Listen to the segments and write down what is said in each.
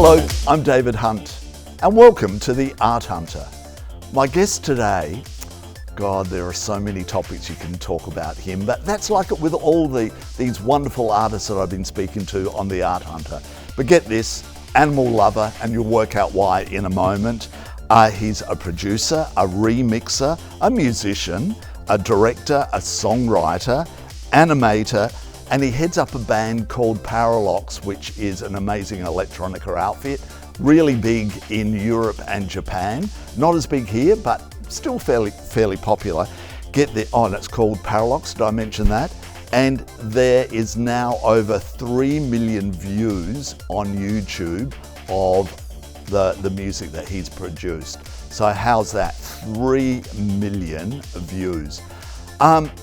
Hello, I'm David Hunt, and welcome to The Art Hunter. My guest today, God, there are so many topics you can talk about him, but that's like it with all these wonderful artists that I've been speaking to on The Art Hunter. But get this, animal lover, and you'll work out why in a moment. He's a producer, a remixer, a musician, a director, a songwriter, animator, and he heads up a band called Paralox, which is an amazing electronica outfit, really big in Europe and Japan. Not as big here, but still fairly popular. And it's called Paralox, did I mention that? And there is now over 3 million views on YouTube of the music that he's produced. So how's that? 3 million views.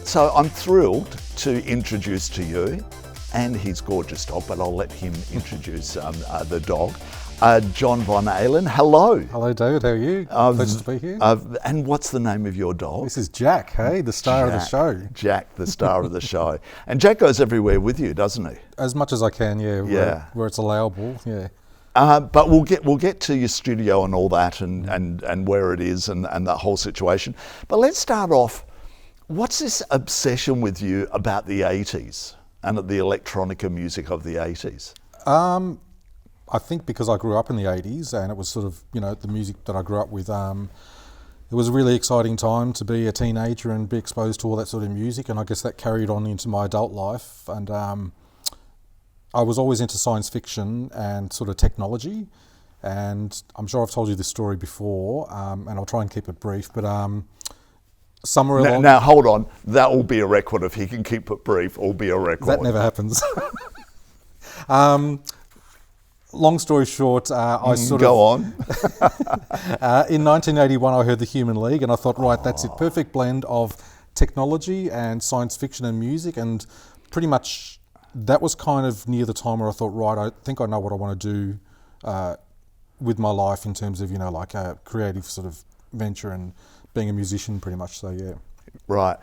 So I'm thrilled to introduce to you, and his gorgeous dog, but I'll let him introduce the dog. John Von Ahlen, hello. Hello David, how are you? Pleasure to be here. And what's the name of your dog? This is Jack, hey, the star of the show. Jack, the star of the show. And Jack goes everywhere with you, doesn't he? As much as I can, yeah. Where it's allowable, yeah. But we'll get to your studio and all that, and where it is, and the whole situation. But let's start off. What's this obsession with you about the 80s and the electronica music of the 80s? I think because I grew up in the 80s and it was sort of, the music that I grew up with, it was a really exciting time to be a teenager and be exposed to all that sort of music, and I guess that carried on into my adult life. And I was always into science fiction and sort of technology, and I'm sure I've told you this story before, and I'll try and keep it brief, but somewhere along... Now, hold on. That will be a record. If he can keep it brief, will be a record. That never happens. Long story short, Go on. In 1981, I heard the Human League, and I thought, right, that's it. Perfect blend of technology and science fiction and music, and pretty much that was kind of near the time where I thought, right, I think I know what I want to do with my life in terms of, like a creative sort of venture and being a musician pretty much, so yeah. Right.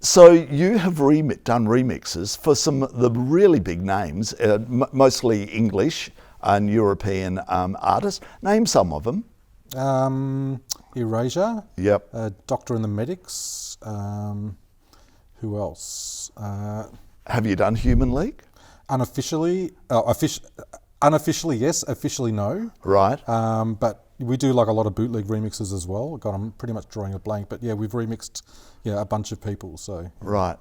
So you have done remixes for some of the really big names, mostly English and European artists. Name some of them. Erasure. Yep. Doctor and the Medics. Who else? Have you done Human League? Unofficially, yes. Officially, no. Right. But we do like a lot of bootleg remixes as well. God, I'm pretty much drawing a blank, but yeah, we've remixed a bunch of people. So right.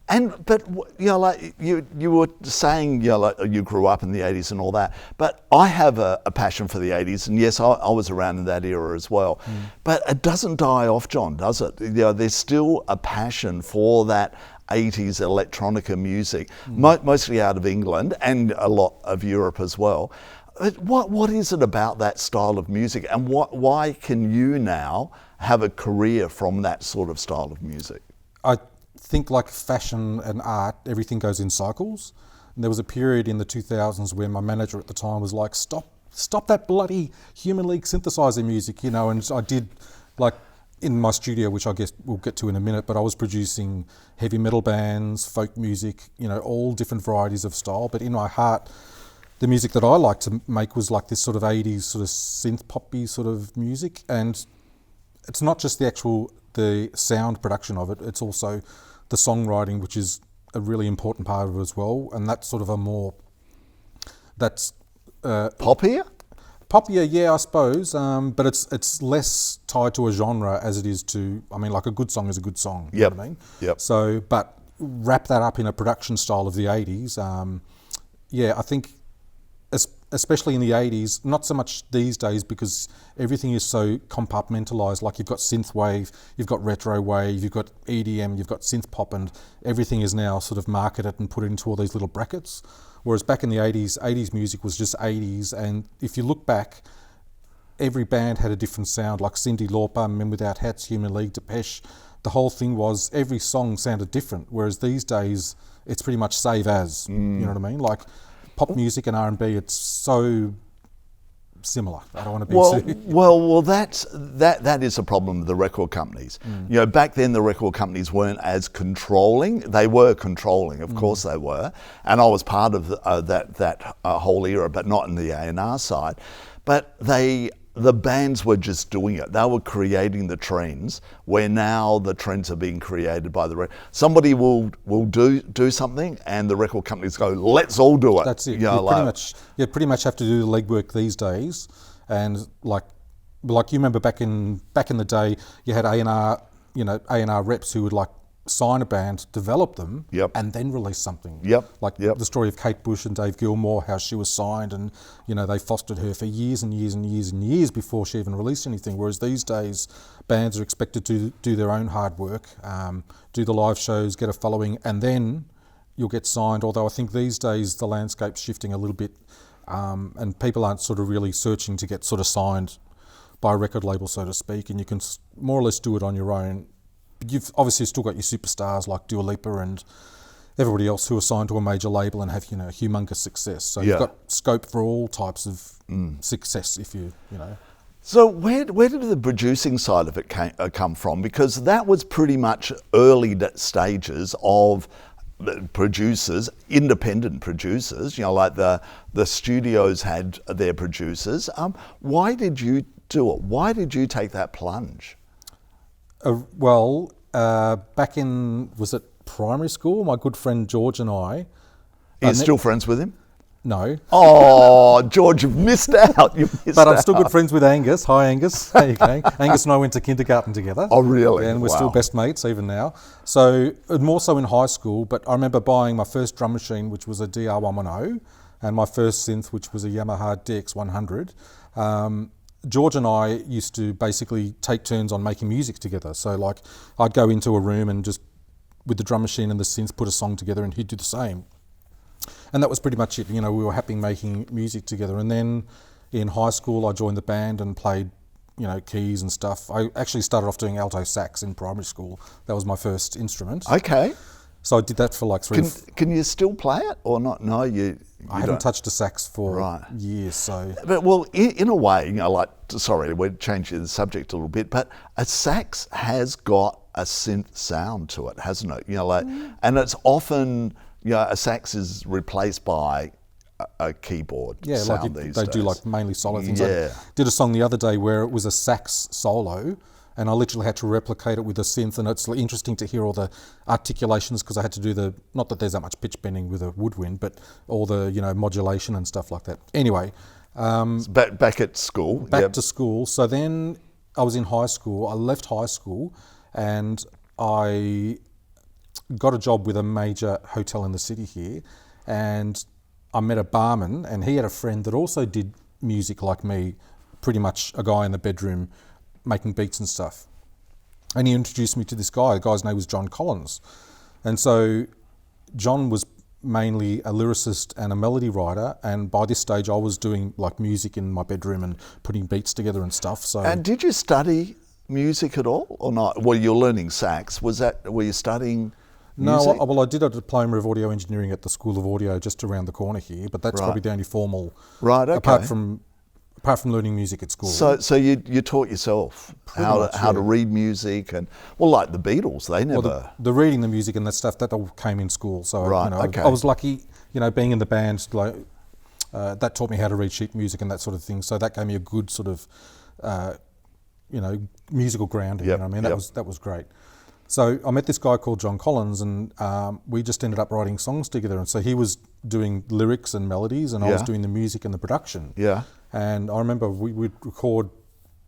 But like you were saying, like you grew up in the 80s and all that. But I have a passion for the 80s, and yes, I was around in that era as well. But it doesn't die off, John, does it? There's still a passion for that 80s electronica music, mostly out of England and a lot of Europe as well. What is it about that style of music, and why can you now have a career from that sort of style of music? I think like fashion and art, everything goes in cycles. And there was a period in the 2000s where my manager at the time was like, stop that bloody Human League synthesizer music, and I did like in my studio, which I guess we'll get to in a minute, but I was producing heavy metal bands, folk music, all different varieties of style. But in my heart, the music that I like to make was like this sort of 80s sort of synth poppy sort of music. And it's not just the sound production of it, it's also the songwriting, which is a really important part of it as well. And that's sort of poppier? Poppier, yeah, I suppose, but it's less tied to a genre as it is to, like a good song is a good song, you know what I mean? Yep. So, but wrap that up in a production style of the 80s, I think especially in the 80s, not so much these days because everything is so compartmentalised, like you've got synthwave, you've got retro wave, you've got EDM, you've got synth pop, and everything is now sort of marketed and put into all these little brackets. Whereas back in the 80s music was just 80s, and if you look back, every band had a different sound, like Cyndi Lauper, Men Without Hats, Human League, Depeche. The whole thing was every song sounded different, whereas these days it's pretty much save as, you know what I mean? Like pop music and R&B, it's so similar. I don't want to be too... Well, that is a problem with the record companies. You know, back then the record companies weren't as controlling. They were controlling, of course they were, and I was part of that whole era, but not in the A&R side. But the bands were just doing it. They were creating the trends, where now the trends are being created by somebody will do something, and the record companies go, let's all do it. That's it. You know, You pretty much have to do the legwork these days, and like you remember back in the day, you had A&R reps who would like sign a band, develop them, and then release something. The story of Kate Bush and Dave Gilmour, how she was signed, and they fostered her for years and years and years and years before she even released anything. Whereas these days, bands are expected to do their own hard work, do the live shows, get a following, and then you'll get signed. Although I think these days the landscape's shifting a little bit, and people aren't sort of really searching to get sort of signed by a record label, so to speak, and you can more or less do it on your own. You've obviously still got your superstars like Dua Lipa and everybody else who are signed to a major label and have humongous success. So you've got scope for all types of success if you know. So where did the producing side of it come from? Because that was pretty much early stages of producers, independent producers. Like the studios had their producers. Why did you do it? Why did you take that plunge? Back in, was it primary school? My good friend George and I... Are you still friends with him? No. Oh, George, you've missed out. But I'm still good friends with Angus. Hi, Angus. How you going? Angus and I went to kindergarten together. Oh, really? And we're still best mates even now. So more so in high school, but I remember buying my first drum machine, which was a DR110, and my first synth, which was a Yamaha DX100. George and I used to basically take turns on making music together. So like I'd go into a room and just with the drum machine and the synth put a song together, and he'd do the same. And that was pretty much it. We were happy making music together. And then in high school I joined the band and played keys and stuff. I actually started off doing alto sax in primary school. That was my first instrument. Okay. So I did that for like Can you still play it or not? No, I haven't touched a sax for years. So, but in a way, sorry, we're changing the subject a little bit, but a sax has got a synth sound to it, hasn't it? And it's often a sax is replaced by a keyboard sound these days. They do like mainly solo things. Yeah. I did a song the other day where it was a sax solo, and I literally had to replicate it with a synth, and it's interesting to hear all the articulations because I had to do not that there's that much pitch bending with a woodwind, but all the modulation and stuff like that. Anyway, back at school. Back to school. So then I was in high school. I left high school, and I got a job with a major hotel in the city here, and I met a barman, and he had a friend that also did music like me, pretty much a guy in the bedroom making beats and stuff. And he introduced me to this guy. The guy's name was John Collins. And so John was mainly a lyricist and a melody writer, and by this stage I was doing like music in my bedroom and putting beats together and stuff. So. And did you study music at all or not? Well, you're learning sax. Were you studying music? No, I did a diploma of audio engineering at the School of Audio just around the corner here, but that's probably the only formal, apart from learning music at school. So you taught yourself how to read music, and like the Beatles, they never... Well, the reading the music and that stuff, that all came in school. So I was lucky, being in the band, that taught me how to read sheet music and that sort of thing. So that gave me a good sort of, musical grounding. That was great. So I met this guy called John Collins, and we just ended up writing songs together. And so he was doing lyrics and melodies, and I was doing the music and the production. Yeah. And I remember we'd record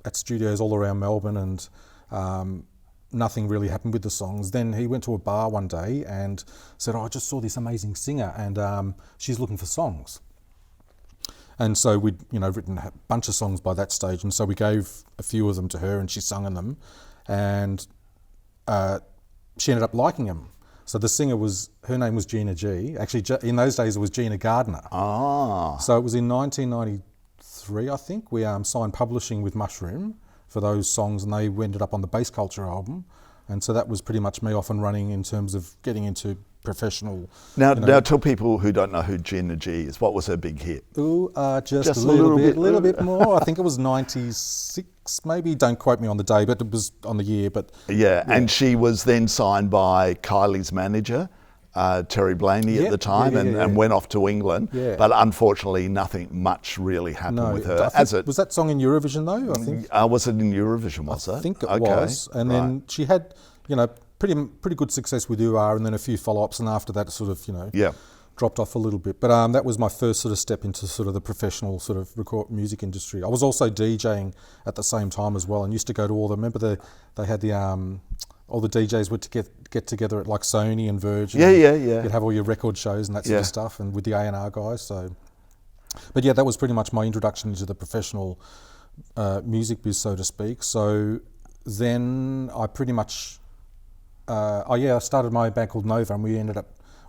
at studios all around Melbourne, and nothing really happened with the songs. Then he went to a bar one day and said, I just saw this amazing singer, and she's looking for songs. And so we'd written a bunch of songs by that stage, and so we gave a few of them to her, and she sung in them, and she ended up liking them. So the singer her name was Gina G. Actually, in those days it was Gina Gardner. So it was in 1993, I think, we signed publishing with Mushroom for those songs, and they ended up on the Bass Culture album. And so that was pretty much me off and running in terms of getting into professional. Now tell people who don't know who Gina G is. What was her big hit? Ooh, just a little bit more. I think it was 96, maybe. Don't quote me on the day, but it was on the year. But yeah. And she was then signed by Kylie's manager, Terry Blaney at the time, and went off to England. Yeah. But unfortunately, nothing much really happened with her. Was that song in Eurovision though? I think. Was it in Eurovision? Was it? I think it was. And then she had, pretty good success with UR, and then a few follow-ups, and after that, sort of, dropped off a little bit. But that was my first sort of step into sort of the professional sort of record music industry. I was also DJing at the same time as well, and used to go to all the. Remember they had the all the DJs would get together at like Sony and Virgin. Yeah. You'd have all your record shows and that sort of stuff, and with the A&R guys. So, but yeah, that was pretty much my introduction into the professional music biz, so to speak. So then I pretty much. I started my own band called Nova, and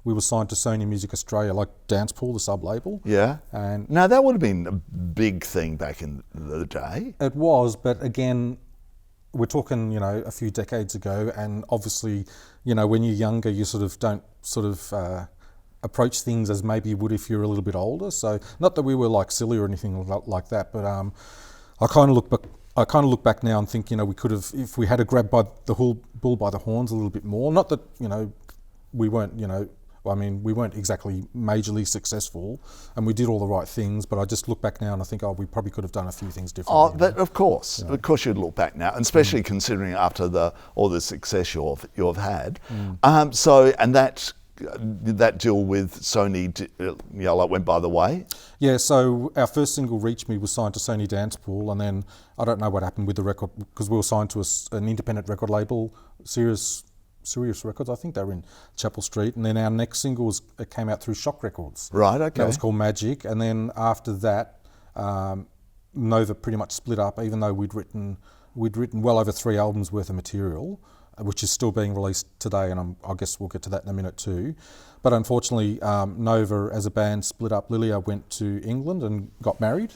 we were signed to Sony Music Australia, like Dance Pool, the sub-label. Yeah. And now that would have been a big thing back in the day. It was, but again, we're talking, a few decades ago, and obviously, when you're younger, you sort of don't sort of approach things as maybe you would if you're a little bit older. So not that we were like silly or anything like that, but I kind of look back now and think, we could have, if we had grabbed by the bull by the horns a little bit more. Not that, we weren't, we weren't exactly majorly successful, and we did all the right things, but I just look back now and I think, we probably could have done a few things differently. But of course you'd look back now, and especially considering after all the success you've had. And that deal with Sony, went by the way? Yeah, so our first single, Reach Me, was signed to Sony Dance Pool, and then I don't know what happened with the record, because we were signed to an independent record label, Serious Records, I think they were in Chapel Street, and then our next single came out through Shock Records. Right, okay. That was called Magic, and then after that, Nova pretty much split up, even though we'd written well over 3 albums worth of material, which is still being released today, and I guess we'll get to that in a minute too. But unfortunately, Nova as a band split up. Lilia went to England and got married,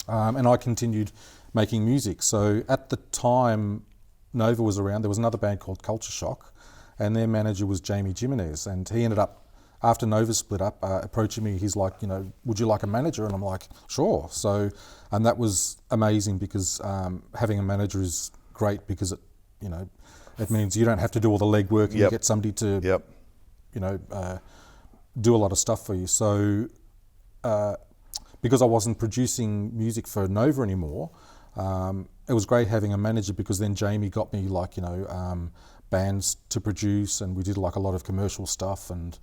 and I continued making music. So at the time Nova was around, there was another band called Culture Shock, and their manager was Jamie Jimenez, and he ended up, after Nova split up, approaching me. He's like, would you like a manager? And I'm like, sure. So, and that was amazing, because having a manager is great, because it means you don't have to do all the legwork, and you get somebody to, do a lot of stuff for you. So, because I wasn't producing music for Nova anymore, it was great having a manager, because then Jamie got me bands to produce, and we did like a lot of commercial stuff, and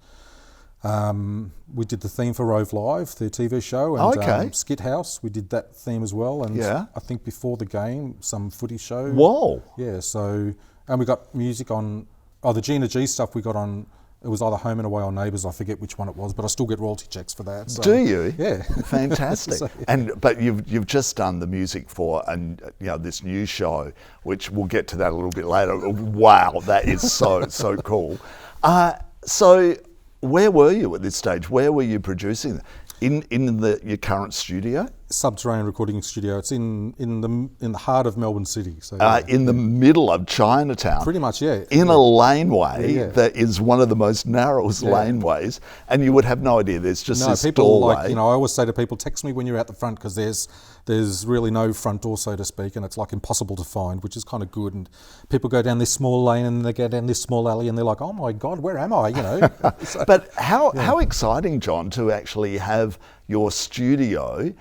we did the theme for Rove Live, the TV show, and Skit House, we did that theme as well, and I think before the game, some footy show. Whoa! Yeah, so, and we got music on, the Gina G stuff we got on, it was either Home and Away or Neighbours, I forget which one it was, but I still get royalty checks for that. So, do you? Yeah. Fantastic. So, yeah. But you've just done the music for this new show, which we'll get to that a little bit later. Wow, that is so cool. So where were you at this stage? Where were you producing? In your current studio? Subterranean recording studio. It's in the heart of Melbourne City. So in the middle of Chinatown. Pretty much, yeah. In a laneway that is one of the most narrowest laneways, and you would have no idea. There's just this doorway. I always say to people, text me when you're out the front, because there's really no front door, so to speak, and it's like impossible to find, which is kind of good. And people go down this small lane and they go down this small alley, and they're like, "Oh my God, where am I?" So, but how exciting, John, to actually have your studio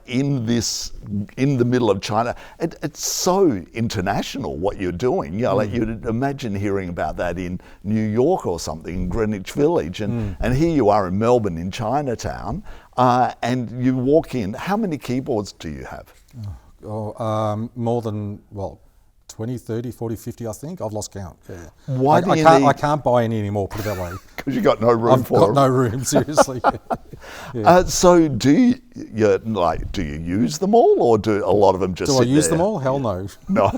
in the middle of China. It's so international what you're doing. Like you'd imagine hearing about that in New York or something, in Greenwich Village, and here you are in Melbourne, in Chinatown, and you walk in. How many keyboards do you have? More than 20, 30, 40, 50, I think. I've lost count. Yeah. Why I can't buy any anymore, put it that way. Because you've got no room for them. I've got no room, seriously. So do you use them all, or do a lot of them just sit there? Do I use them all? Hell no. No.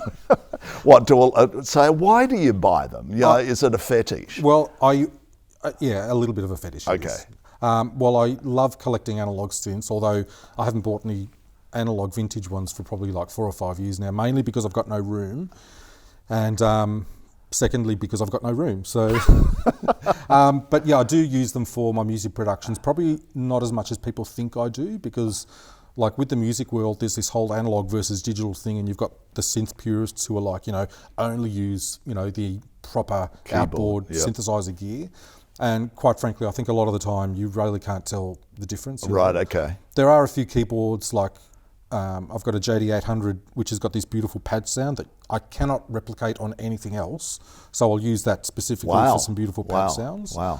Why do you buy them? Is it a fetish? Well, a little bit of a fetish. Okay. Yes. I love collecting analog synths, although I haven't bought any analog vintage ones for probably like 4 or 5 years now, mainly because I've got no room. And Secondly, because I've got no room. So, but yeah, I do use them for my music productions. Probably not as much as people think I do, because like with the music world, there's this whole analog versus digital thing, and you've got the synth purists who are like, only use, the proper outboard synthesizer gear. And quite frankly, I think a lot of the time you really can't tell the difference. Right, okay. There are a few keyboards like, I've got a JD800 which has got this beautiful pad sound that I cannot replicate on anything else. So I'll use that specifically for some beautiful pad sounds. Wow.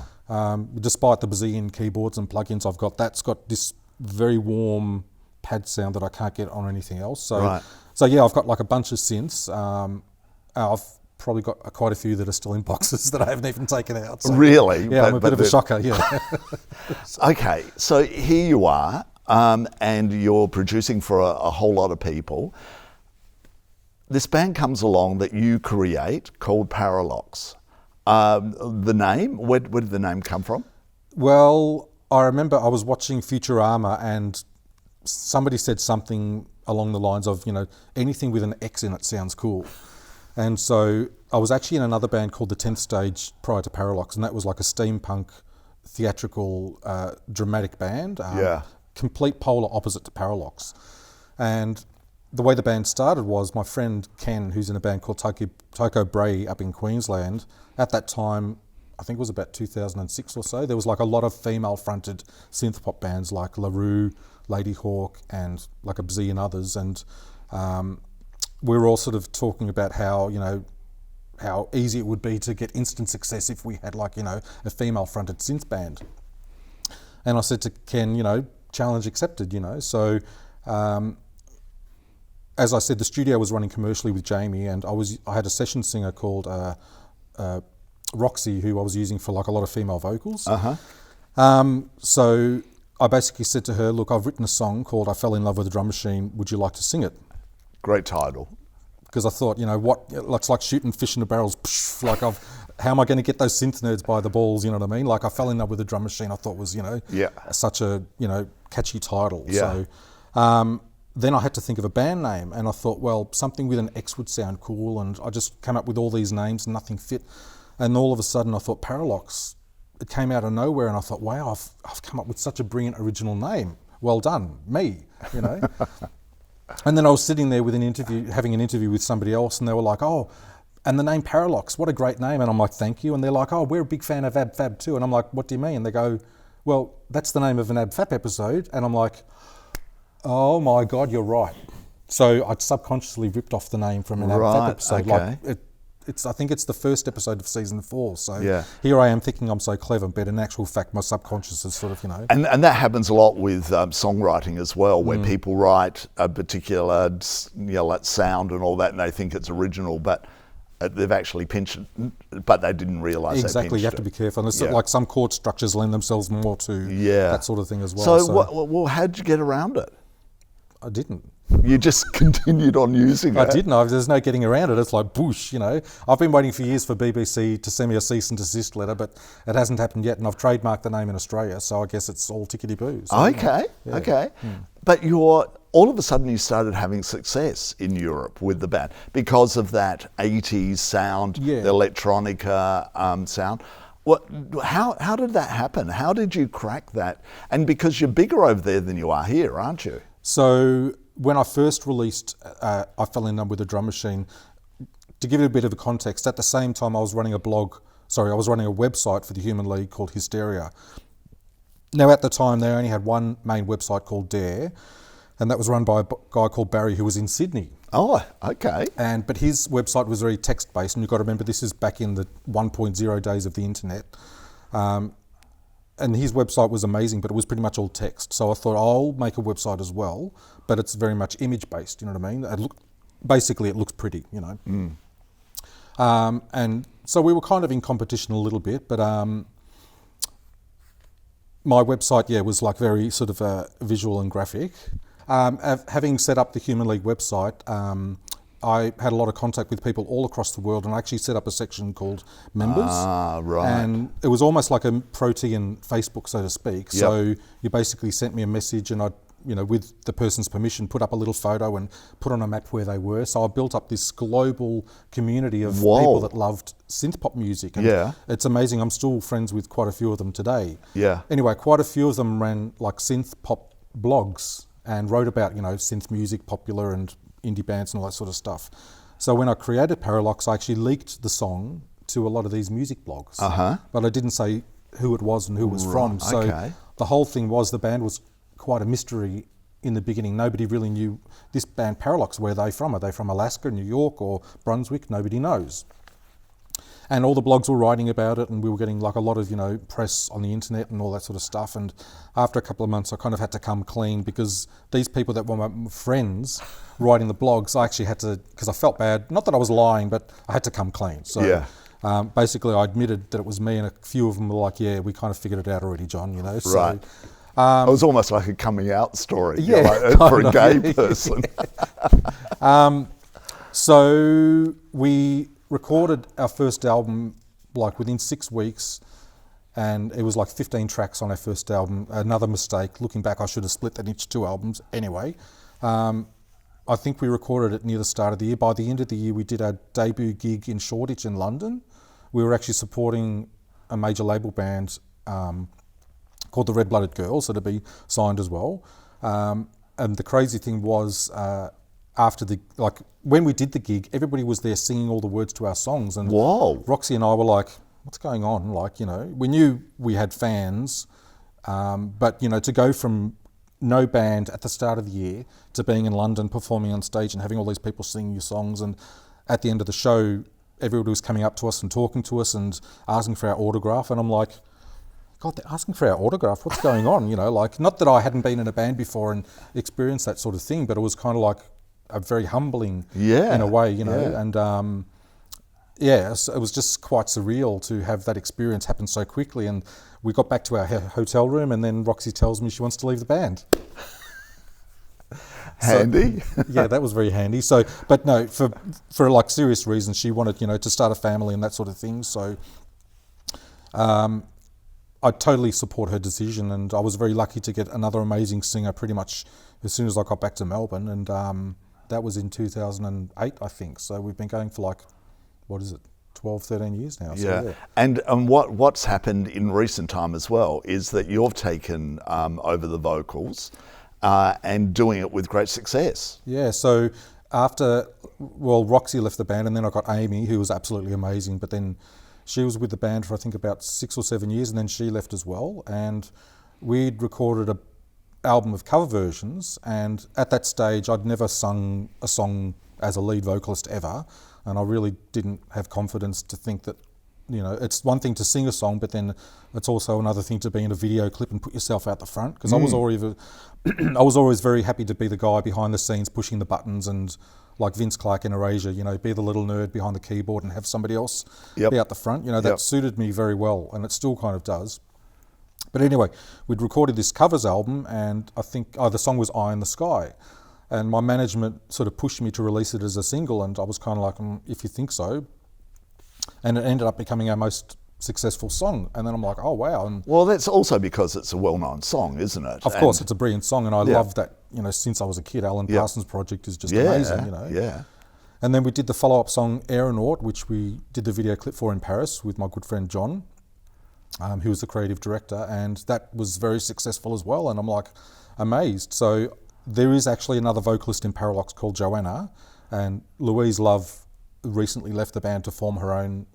Despite the bazillion keyboards and plugins I've got, that's got this very warm pad sound that I can't get on anything else. So, so yeah, I've got like a bunch of synths. I've probably got quite a few that are still in boxes that I haven't even taken out. So, really? Yeah, I'm a bit of a shocker, yeah. Okay, so here you are. And you're producing for a whole lot of people. This band comes along that you create called Paralox. The name, where did the name come from? Well, I remember I was watching Futurama and somebody said something along the lines of, anything with an X in it sounds cool. And so I was actually in another band called The 10th Stage prior to Paralox, and that was like a steampunk, theatrical, dramatic band. Complete polar opposite to Paralox. And the way the band started was my friend Ken, who's in a band called Tycho Brahe up in Queensland, at that time, I think it was about 2006 or so, there was like a lot of female-fronted synth pop bands like LaRue, Lady Hawk, and like a bazillion others. And we were all sort of talking about how, how easy it would be to get instant success if we had like, a female-fronted synth band. And I said to Ken, challenge accepted, So, as I said, the studio was running commercially with Jamie, and I had a session singer called Roxy, who I was using for like a lot of female vocals. So I basically said to her, look, I've written a song called I Fell in Love with a Drum Machine. Would you like to sing it? Great title. Because I thought, what, it's like shooting fish in the barrels. Like how am I going to get those synth nerds by the balls? You know what I mean? Like I Fell in Love with a Drum Machine. I thought was, such a, catchy title. Yeah. So then I had to think of a band name, and I thought, well, something with an X would sound cool. And I just came up with all these names, and nothing fit. And all of a sudden I thought Paralox. It came out of nowhere, and I thought, wow, I've come up with such a brilliant original name. Well done, me, And then I was sitting there with having an interview with somebody else, and they were like, oh, and the name Paralox, what a great name. And I'm like, thank you. And they're like, oh, we're a big fan of Ab Fab too. And I'm like, what do you mean? And they go, well, that's the name of an Ab Fab episode. And I'm like, oh my God, you're right. So I subconsciously ripped off the name from an Ab Fab episode. Okay. I think it's the first episode of season 4. So here I am thinking I'm so clever, but in actual fact, my subconscious is sort of, And that happens a lot with songwriting as well, where people write a particular, sound and all that, and they think it's original, but they've actually pinched it, but they didn't realise exactly. You have to be careful. And it's like some chord structures lend themselves more to that sort of thing as well. So how did you get around it? I didn't. You just continued on using it? I didn't. There's no getting around it. It's like boosh, I've been waiting for years for BBC to send me a cease and desist letter, but it hasn't happened yet, and I've trademarked the name in Australia, so I guess it's all tickety-boo. So, okay. But all of a sudden you started having success in Europe with the band because of that 80s sound, the electronica sound. How did that happen? How did you crack that? And because you're bigger over there than you are here, aren't you? So when I first released I Fell in Love with a Drum Machine, to give it a bit of a context, at the same time I was running a website for the Human League called Hysteria. Now at the time they only had one main website called Dare, and that was run by a guy called Barry who was in Sydney. Oh, okay. But his website was very text-based, and you've got to remember this is back in the 1.0 days of the internet. And his website was amazing, but it was pretty much all text. So I thought, I'll make a website as well, but it's very much image-based, you know what I mean? Basically, it looks pretty, And so we were kind of in competition a little bit, but my website, was like very sort of visual and graphic. Having set up the Human League website, I had a lot of contact with people all across the world, and I actually set up a section called Members. Ah, right. And it was almost like a Protean Facebook, so to speak. Yep. So you basically sent me a message, and I'd with the person's permission, put up a little photo and put on a map where they were. So I built up this global community of people that loved synth pop music. And it's amazing. I'm still friends with quite a few of them today. Yeah. Anyway, quite a few of them ran like synth pop blogs and wrote about, synth music, popular and indie bands and all that sort of stuff. So when I created Paralox, I actually leaked the song to a lot of these music blogs. But I didn't say who it was and who it was from. So the whole thing was the band was quite a mystery in the beginning. Nobody really knew this band Paralox, where are they from? Are they from Alaska, New York or Brunswick? Nobody knows. And all the blogs were writing about it, and we were getting like a lot of, press on the internet and all that sort of stuff. And after a couple of months, I kind of had to come clean, because these people that were my friends writing the blogs, I actually had to, because I felt bad, not that I was lying, but I had to come clean. So basically I admitted that it was me, and a few of them were like, yeah, we kind of figured it out already, John, So, right. It was almost like a coming out story for a gay person. So we recorded our first album like within 6 weeks, and it was like 15 tracks on our first album. Another mistake. Looking back, I should have split that into 2 albums. Anyway, I think we recorded it near the start of the year. By the end of the year, we did our debut gig in Shoreditch in London. We were actually supporting a major label band called the Red Blooded Girls that had been signed as well. And the crazy thing was, after when we did the gig, everybody was there singing all the words to our songs. And Roxy and I were like, what's going on? We knew we had fans, but to go from no band at the start of the year to being in London performing on stage and having all these people singing your songs, and at the end of the show everybody was coming up to us and talking to us and asking for our autograph, and I'm like, God, they're asking for our autograph, what's going on? Not that I hadn't been in a band before and experienced that sort of thing, but it was kind of like a very humbling in a way, and so it was just quite surreal to have that experience happen so quickly. And we got back to our hotel room, and then Roxy tells me she wants to leave the band. Handy. Yeah, that was very handy. So, but no, for like serious reasons, she wanted, to start a family and that sort of thing. So, I totally support her decision, and I was very lucky to get another amazing singer pretty much as soon as I got back to Melbourne, and that was in 2008, I think. So we've been going for 12, 13 years now. So, And what's happened in recent time as well is that you've taken over the vocals and doing it with great success. Yeah, so Roxy left the band, and then I got Amy, who was absolutely amazing, but then she was with the band for I think about 6 or 7 years, and then she left as well. And we'd recorded an album of cover versions, and at that stage I'd never sung a song as a lead vocalist ever, and I really didn't have confidence to think that, it's one thing to sing a song, but then it's also another thing to be in a video clip and put yourself out the front, because I was always very happy to be the guy behind the scenes pushing the buttons, and like Vince Clarke in Erasure, be the little nerd behind the keyboard and have somebody else be out the front. That suited me very well, and it still kind of does. But anyway, we'd recorded this covers album, and I think the song was Eye in the Sky. And my management sort of pushed me to release it as a single, and I was kind of like, if you think so. And it ended up becoming our most successful song. And then I'm like, oh, wow. And well, that's also because it's a well-known song, isn't it? Of course, it's a brilliant song, and I love that, since I was a kid. Alan Parsons' project is just amazing, Yeah. And then we did the follow-up song Aeronaut, which we did the video clip for in Paris with my good friend John, who was the creative director, and that was very successful as well. And I'm like amazed. So there is actually another vocalist in Paralox called Joanna, and Louise Love recently left the band to form her own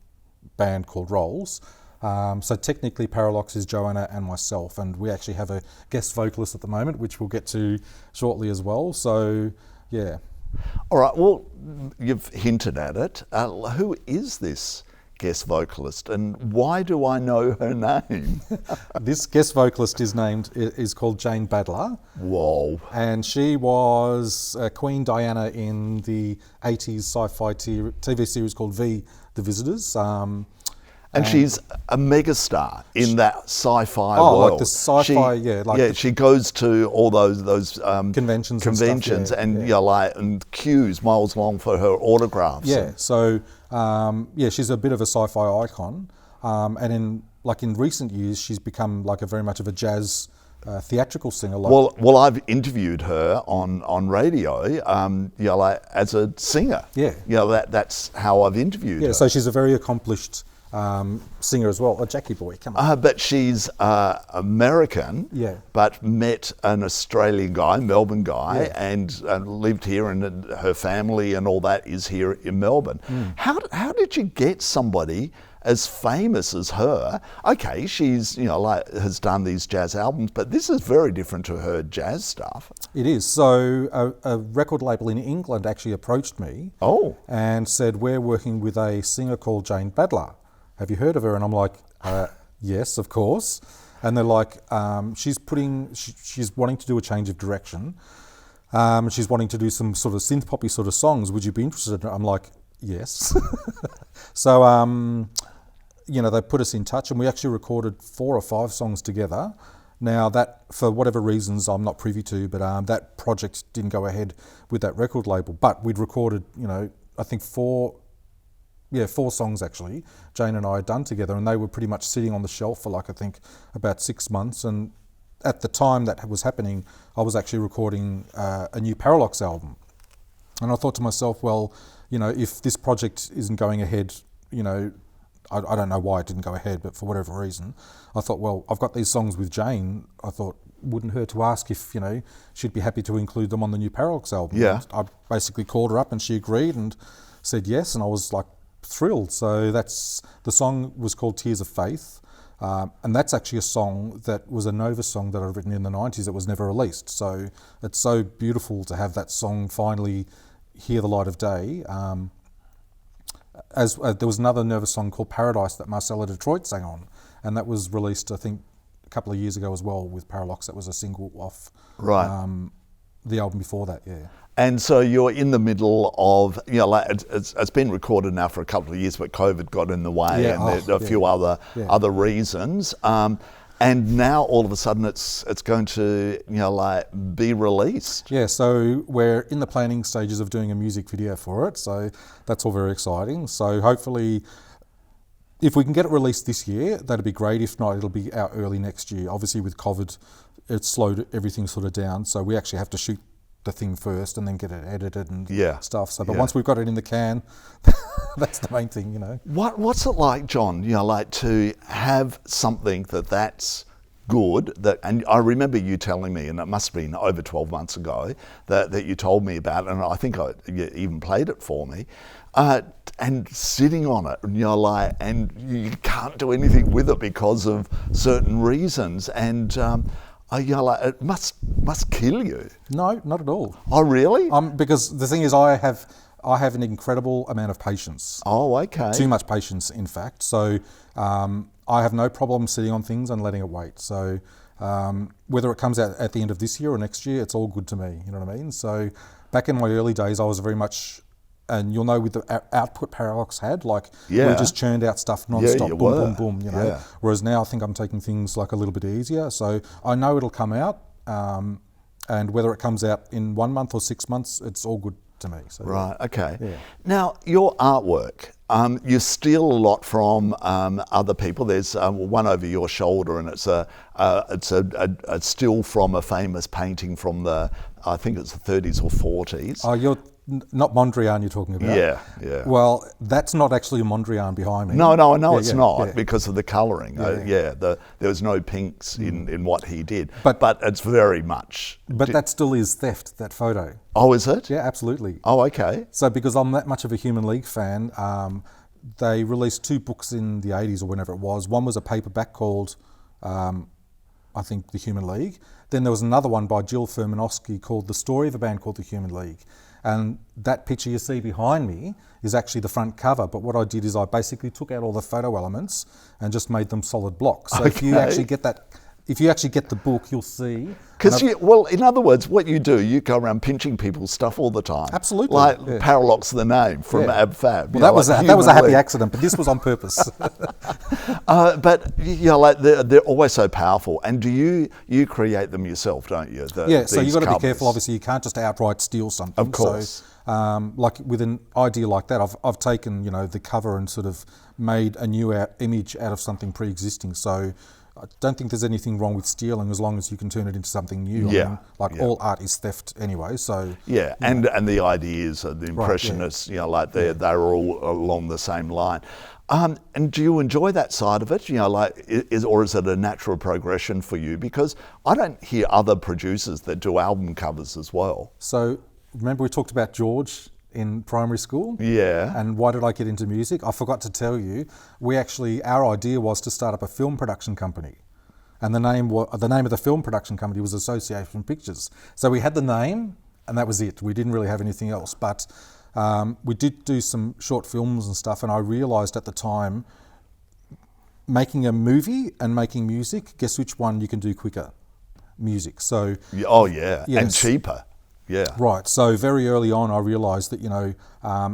band called Rolls. So technically Paralox is Joanna and myself, and we actually have a guest vocalist at the moment, which we'll get to shortly as well. So yeah. All right, well, you've hinted at it. Who is this guest vocalist, and why do I know her name? This guest vocalist is called Jane Badler. Whoa. And she was Queen Diana in the 80s sci-fi TV series called V, The Visitors. And she's a megastar in that sci-fi world. Like the sci-fi, she goes to all those conventions and stuff, and queues miles long for her autographs. Yeah, so she's a bit of a sci-fi icon, and in recent years she's become very much of a jazz theatrical singer. Well, I've interviewed her on radio, like as a singer. Yeah. That's how I've interviewed her. Yeah, so she's a very accomplished singer as well. A Jackie boy, come on. But she's American, Yeah. but met an Australian guy, Melbourne guy, Yeah. and lived here, and her family and all that is here in Melbourne. How did you get somebody as famous as her? Okay, she's has done these jazz albums, but this is very different to her jazz stuff. It is. So a record label in England actually approached me and said, we're working with a singer called Jane Badler. Have you heard of her? And I'm like, yes, of course. And they're like, she's wanting to do a change of direction. She's wanting to do some sort of synth poppy sort of songs. Would you be interested? I'm like, yes. So, they put us in touch, and we actually recorded 4 or 5 songs together. Now that, for whatever reasons I'm not privy to, but that project didn't go ahead with that record label. But we'd recorded, I think 4 songs actually, Jane and I had done together, and they were pretty much sitting on the shelf for I think about 6 months. And at the time that was happening, I was actually recording a new Paralox album. And I thought to myself, well, if this project isn't going ahead, I don't know why it didn't go ahead, but for whatever reason, I thought, well, I've got these songs with Jane. I thought, wouldn't hurt to ask if, she'd be happy to include them on the new Paralox album. Yeah. And I basically called her up and she agreed and said yes, and I was thrilled. So the song was called Tears of Faith, and that's actually a song that was a Nova song that I'd written in the 90s that was never released. So it's so beautiful to have that song finally hear the light of day. There was another Nova song called Paradise that Marcella Detroit sang on, and that was released, I think, a couple of years ago as well with Paralox. That was a single off the album before that, yeah. And so you're in the middle of, it's been recorded now for a couple of years, but COVID got in the way, and there are a few other reasons. And now all of a sudden it's going to be released. Yeah, so we're in the planning stages of doing a music video for it, so that's all very exciting. So hopefully, if we can get it released this year, that'd be great. If not, it'll be out early next year. Obviously with COVID, it slowed everything sort of down, so we actually have to shoot the thing first and then get it edited and stuff. So, but once we've got it in the can, that's the main thing, What's it like, John? To have something that's good. And I remember you telling me, and it must have been over 12 months ago, that you told me about, and I think you even played it for me. And sitting on it, and you can't do anything with it because of certain reasons, and it must kill you. No, not at all. Oh, really? Because the thing is, I have an incredible amount of patience. Oh, okay. Too much patience, in fact. So I have no problem sitting on things and letting it wait. So whether it comes out at the end of this year or next year, it's all good to me. You know what I mean? So back in my early days, I was very much, and you'll know with the output Paralox had, we just churned out stuff non-stop, boom, boom, boom, Yeah. Whereas now I think I'm taking things a little bit easier. So I know it'll come out, and whether it comes out in 1 month or 6 months, it's all good to me. So, right, okay. Yeah. Now, your artwork, you steal a lot from other people. There's one over your shoulder, and it's a still from a famous painting from I think it's the 30s or 40s. Oh, you're not Mondrian you're talking about? Yeah. Well, that's not actually a Mondrian behind me. No, I know it's not because of the colouring. There was no pinks in what he did, but it's very much. But that still is theft, that photo. Oh, is it? Yeah, absolutely. Oh, okay. So because I'm that much of a Human League fan, they released 2 books in the 80s or whenever it was. One was a paperback called, I think, The Human League. Then there was another one by Jill Furmanowski called The Story of a Band Called The Human League. And that picture you see behind me is actually the front cover. But what I did is I basically took out all the photo elements and just made them solid blocks. So if you actually get the book, you'll see. Because in other words, what you do, you go around pinching people's stuff all the time. Absolutely. Paralox, the name from Ab Fab. Well, that was a happy accident, but this was on purpose. But they're always so powerful. And do you create them yourself, don't you? So you've got to be careful. Obviously, you can't just outright steal something. Of course. So, with an idea like that, I've taken the cover and sort of made a new image out of something pre-existing. So I don't think there's anything wrong with stealing as long as you can turn it into something new. Yeah. All art is theft anyway. So yeah, and the ideas of the Impressionists, they're all along the same line. And do you enjoy that side of it? Or is it a natural progression for you? Because I don't hear other producers that do album covers as well. So remember we talked about George in primary school? Yeah. And why did I get into music? I forgot to tell you. Our idea was to start up a film production company. And the name of the film production company was Association Pictures. So we had the name, and that was it. We didn't really have anything else. But we did do some short films and stuff, and I realised at the time, making a movie and making music, guess which one you can do quicker? Music. So. Oh yeah, yes. And cheaper. Yeah. Right. So very early on, I realised that,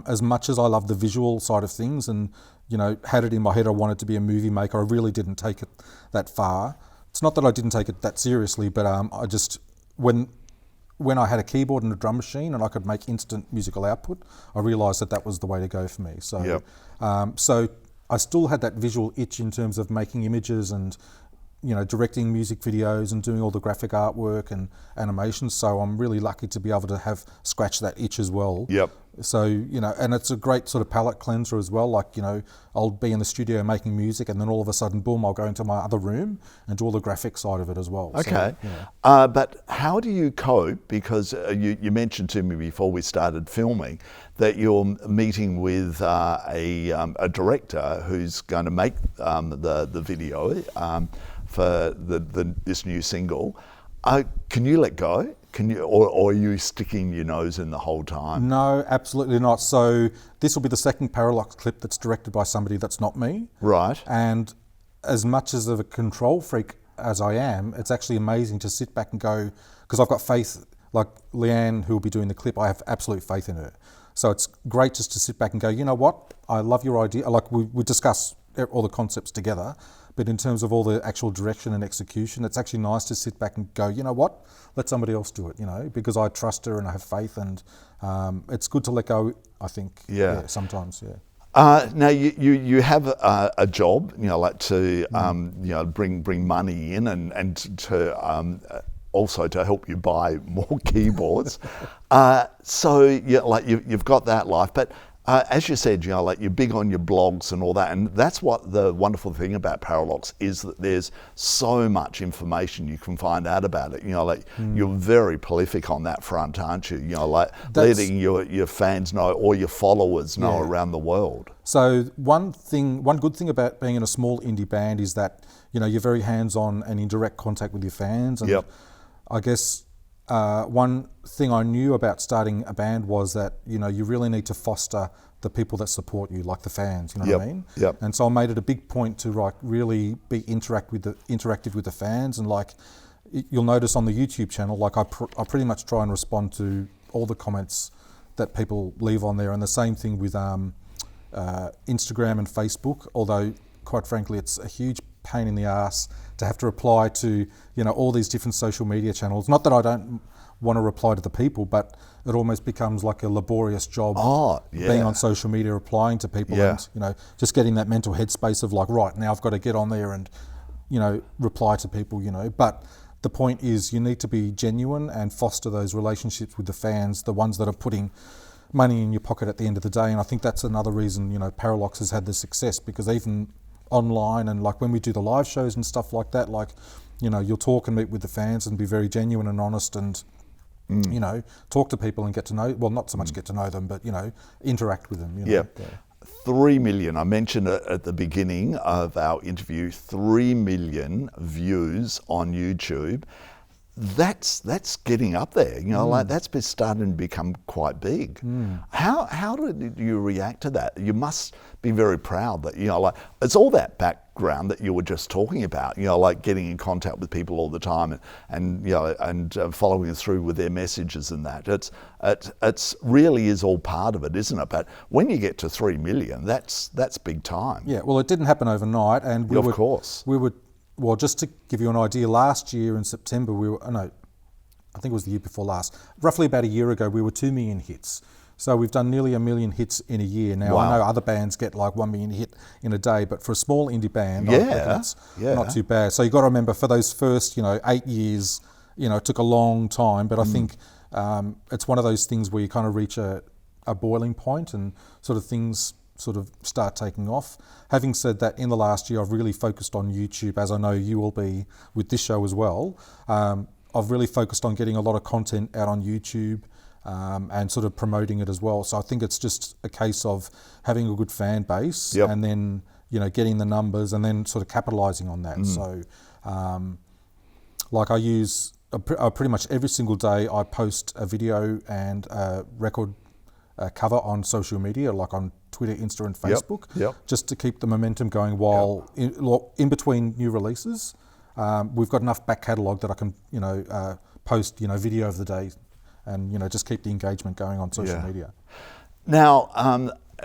as much as I love the visual side of things and, had it in my head I wanted to be a movie maker, I really didn't take it that far. It's not that I didn't take it that seriously, but I just, when I had a keyboard and a drum machine and I could make instant musical output, I realised that was the way to go for me. So, so I still had that visual itch in terms of making images and, directing music videos and doing all the graphic artwork and animations. So I'm really lucky to be able to have scratched that itch as well. Yep. So, and it's a great sort of palate cleanser as well. Like, I'll be in the studio making music and then all of a sudden, boom, I'll go into my other room and do all the graphic side of it as well. Okay. So, yeah. But how do you cope? Because you mentioned to me before we started filming that you're meeting with a director who's going to make the video for this new single. Can you let go? Or are you sticking your nose in the whole time? No, absolutely not. So this will be the second Paralox clip that's directed by somebody that's not me. Right. And as much as of a control freak as I am, it's actually amazing to sit back and go, because I've got faith, like Leanne, who will be doing the clip, I have absolute faith in her. So it's great just to sit back and go, you know what, I love your idea. Like we discuss all the concepts together, but in terms of all the actual direction and execution, it's actually nice to sit back and go, you know what, let somebody else do it, because I trust her and I have faith, and it's good to let go, I think. Yeah. Sometimes, yeah. Now you have a job, to bring money in and to also to help you buy more keyboards. So you've got that life, but as you said, you're big on your blogs and all that, and that's what the wonderful thing about Paralox is, that there's so much information you can find out about it. You're very prolific on that front, aren't you? Letting your fans know or your followers know around the world. So one good thing about being in a small indie band is that you're very hands-on and in direct contact with your fans. And I guess one thing I knew about starting a band was that you really need to foster the people that support you, like the fans. You know what I mean? Yep. And so I made it a big point to really be interactive with the fans, and you'll notice on the YouTube channel, I pretty much try and respond to all the comments that people leave on there, and the same thing with Instagram and Facebook. Although, quite frankly, it's a huge pain in the ass to have to reply to all these different social media channels. Not that I don't want to reply to the people, but it almost becomes like a laborious job being on social media, replying to people, and just getting that mental headspace of right now I've got to get on there and reply to people. But the point is, you need to be genuine and foster those relationships with the fans, the ones that are putting money in your pocket at the end of the day. And I think that's another reason Paralox has had the success, because even online and when we do the live shows and stuff like that, you'll talk and meet with the fans and be very genuine and honest and talk to people and get to know, well, not so much get to know them, but interact with them. 3 million, I mentioned it at the beginning of our interview, 3 million views on YouTube. That's getting up there, that's been starting to become quite big. How did you react to that? You must be very proud that, it's all that background that you were just talking about, getting in contact with people all the time and following through with their messages and that. It's really is all part of it, isn't it? But when you get to 3 million, that's big time. Yeah, well, it didn't happen overnight, and of course. Well, just to give you an idea, last year in September, I think it was the year before last, roughly about a year ago, we were 2 million hits. So we've done nearly 1 million hits in a year. Now, Wow. I know other bands get like 1 million hit in a day, but for a small indie band, I reckon it's not too bad. So you've got to remember, for those first, 8 years, it took a long time, but I think it's one of those things where you kind of reach a boiling point and sort of things sort of start taking off. Having said that, in the last year, I've really focused on YouTube, as I know you will be with this show as well. I've really focused on getting a lot of content out on YouTube and sort of promoting it as well. So I think it's just a case of having a good fan base and then, getting the numbers and then sort of capitalising on that. So like I use, pretty much every single day I post a video and a record cover on social media, like on Twitter, Insta and Facebook, just to keep the momentum going while in between new releases. We've got enough back catalogue that I can, post, video of the day and, just keep the engagement going on social media. Now,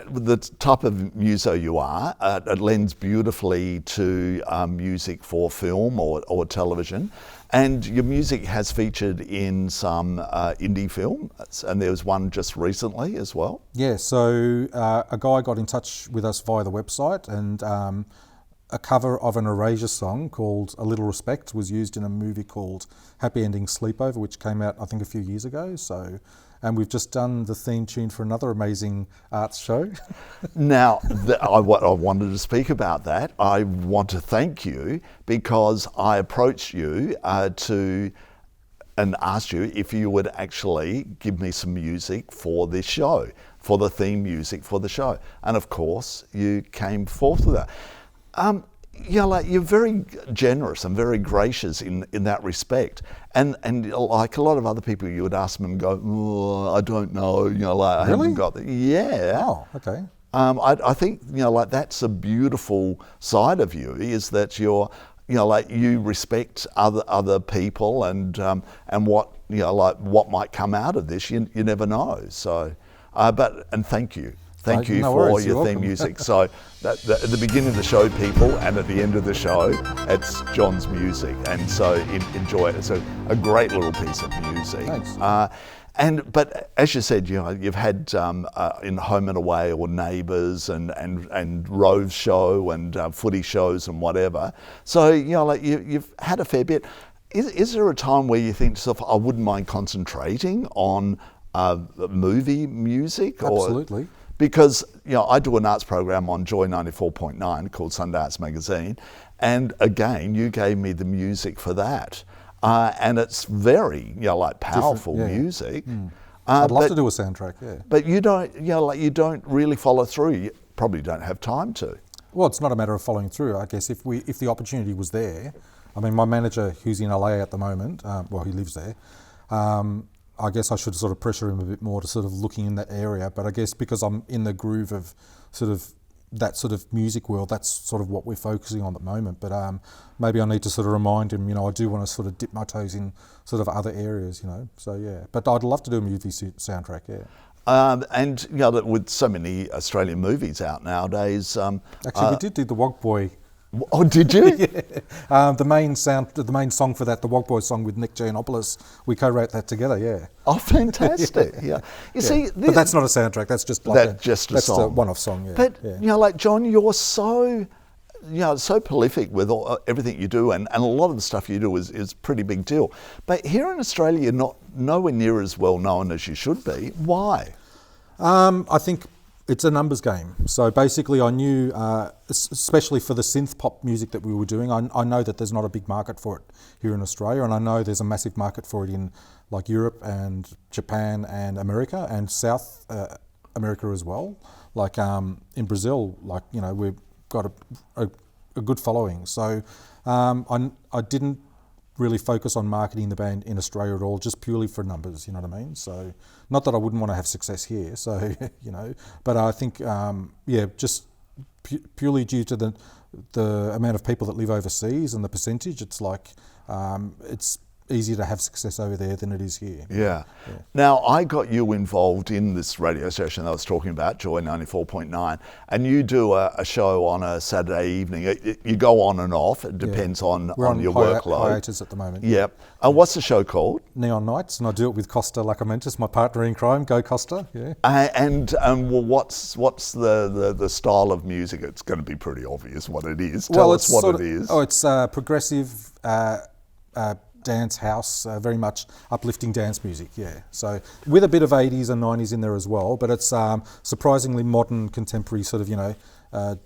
the type of muso you are, it lends beautifully to music for film or television. And your music has featured in some indie films, and there was one just recently as well. Yeah, so a guy got in touch with us via the website, and a cover of an Erasure song called A Little Respect was used in a movie called Happy Ending Sleepover, which came out, I think, a few years ago. And we've just done the theme tune for another amazing arts show. Now, I wanted to speak about that. I want to thank you because I approached you and asked you if you would actually give me some music for this show, for the theme music for the show. And of course, you came forth with that. You're very generous and very gracious in that respect. And like a lot of other people, you would ask them and go, oh, I don't know, I haven't got that. Yeah. Oh, okay. I think, that's a beautiful side of you, is that you're, you respect other people and what, what might come out of this, you never know. So, and thank you. Thank you for your theme music. So at the beginning of the show, people, and at the end of the show, it's John's music. And so enjoy it. It's a great little piece of music. Thanks. But as you said, you've had in Home and Away or Neighbours and Rove Show and footy shows and whatever. So, you've had a fair bit. Is there a time where you think to yourself, I wouldn't mind concentrating on movie music? Absolutely. Because, I do an arts program on Joy 94.9 called Sundance Magazine. And again, you gave me the music for that. And it's very, powerful music. I'd love to do a soundtrack, But you don't, you don't really follow through. You probably don't have time to. Well, it's not a matter of following through. I guess if the opportunity was there, I mean, my manager, who's in LA at the moment, he lives there, I guess I should sort of pressure him a bit more to sort of looking in that area. But I guess because I'm in the groove of sort of that sort of music world, that's sort of what we're focusing on at the moment. But maybe I need to sort of remind him, I do want to sort of dip my toes in sort of other areas, So, yeah. But I'd love to do a movie soundtrack, And, with so many Australian movies out nowadays... Actually, we did do the Wog Boy. Oh, did you? The main song for that, the Wog Boy song with Nick Giannopoulos, we co-wrote that together, Oh, fantastic! You see, but that's not a soundtrack. That's just like that's a one-off song. But John, you're so so prolific with everything you do, and a lot of the stuff you do is pretty big deal. But here in Australia, you're not nowhere near as well known as you should be. Why? I think it's a numbers game. So basically I knew, especially for the synth pop music that we were doing, I know that there's not a big market for it here in Australia, and I know there's a massive market for it in like Europe and Japan and America and South America as well. Like in Brazil, we've got a good following. So I didn't really focus on marketing the band in Australia at all, just purely for numbers, you know what I mean? So, not that I wouldn't want to have success here, so, but I think, just purely due to the amount of people that live overseas and the percentage, it's like, it's easier to have success over there than it is here. Yeah. Now, I got you involved in this radio station I was talking about, Joy 94.9, and you do a show on a Saturday evening. You go on and off. It depends on your workload. Hiatus at the moment. Yep. What's the show called? Neon Nights, and I do it with Costa Lacamentis, my partner in crime. Go Costa. Yeah. Well, what's the style of music? It's going to be pretty obvious what it is. Tell us what it is. Oh, it's progressive dance house, very much uplifting dance music, yeah. So with a bit of 80s and 90s in there as well, but it's surprisingly modern, contemporary sort of,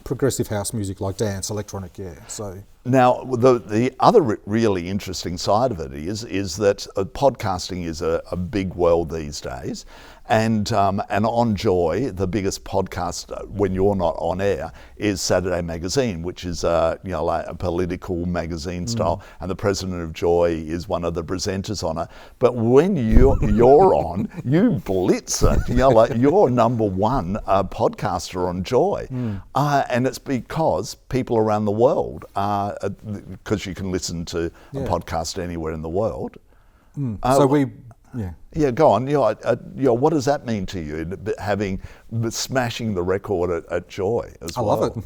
progressive house music like dance, electronic, yeah. So now the other really interesting side of it is that podcasting is a big world these days, and on Joy, the biggest podcast when you're not on air is Saturday Magazine, which is like a political magazine style, and the president of Joy is one of the presenters on it. But when you're on, you blitz it. Like you're number one podcaster on Joy, and it's because people around the world, because you can listen to a podcast anywhere in the world. Yeah, go on. What does that mean to you, smashing the record at Joy as well? I love it.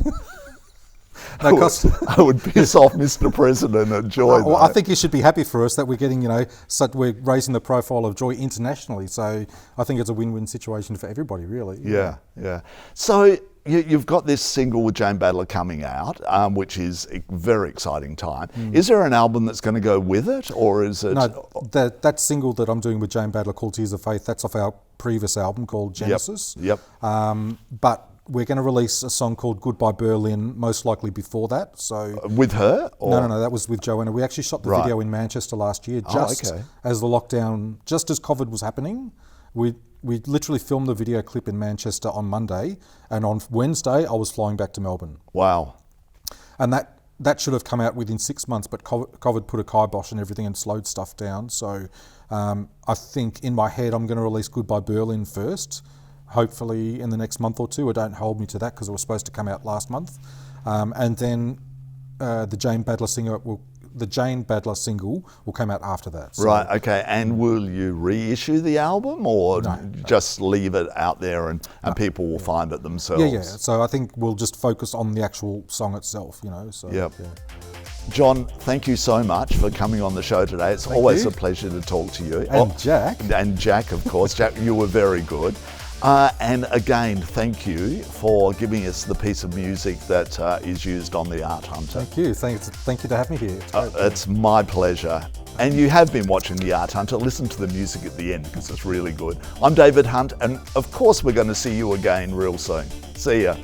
I would piss off Mr. President at Joy. Well, I think you should be happy for us that we're getting, we're raising the profile of Joy internationally. So I think it's a win-win situation for everybody, really. Yeah. So you've got this single with Jane Badler coming out, which is a very exciting time. Is there an album that's going to go with it, or is it? No, that single that I'm doing with Jane Badler called Tears of Faith, that's off our previous album called Genesis. Yep. But we're going to release a song called Goodbye Berlin, most likely before that. So with her? Or? No, that was with Joanna. We actually shot the video in Manchester last year, as the lockdown, just as COVID was happening. We literally filmed the video clip in Manchester on Monday, and on Wednesday I was flying back to Melbourne. Wow. And that should have come out within 6 months, but COVID put a kibosh and everything and slowed stuff down. So I think in my head I'm going to release Goodbye Berlin first, hopefully in the next month or two. Don't hold me to that because it was supposed to come out last month. And then the Jane Badler single will come out after that. So. Right, okay. And will you reissue the album, or just leave it out there and people will find it themselves? Yeah. So I think we'll just focus on the actual song itself, So, Yep. Yeah. John, thank you so much for coming on the show today. It's always a pleasure to talk to you. And Jack. And Jack, of course. Jack, you were very good. And again, thank you for giving us the piece of music that is used on The Art Hunter. Thank you. Thank you to have me here. It's my pleasure. And you have been watching The Art Hunter. Listen to the music at the end because it's really good. I'm David Hunt, and of course we're going to see you again real soon. See ya.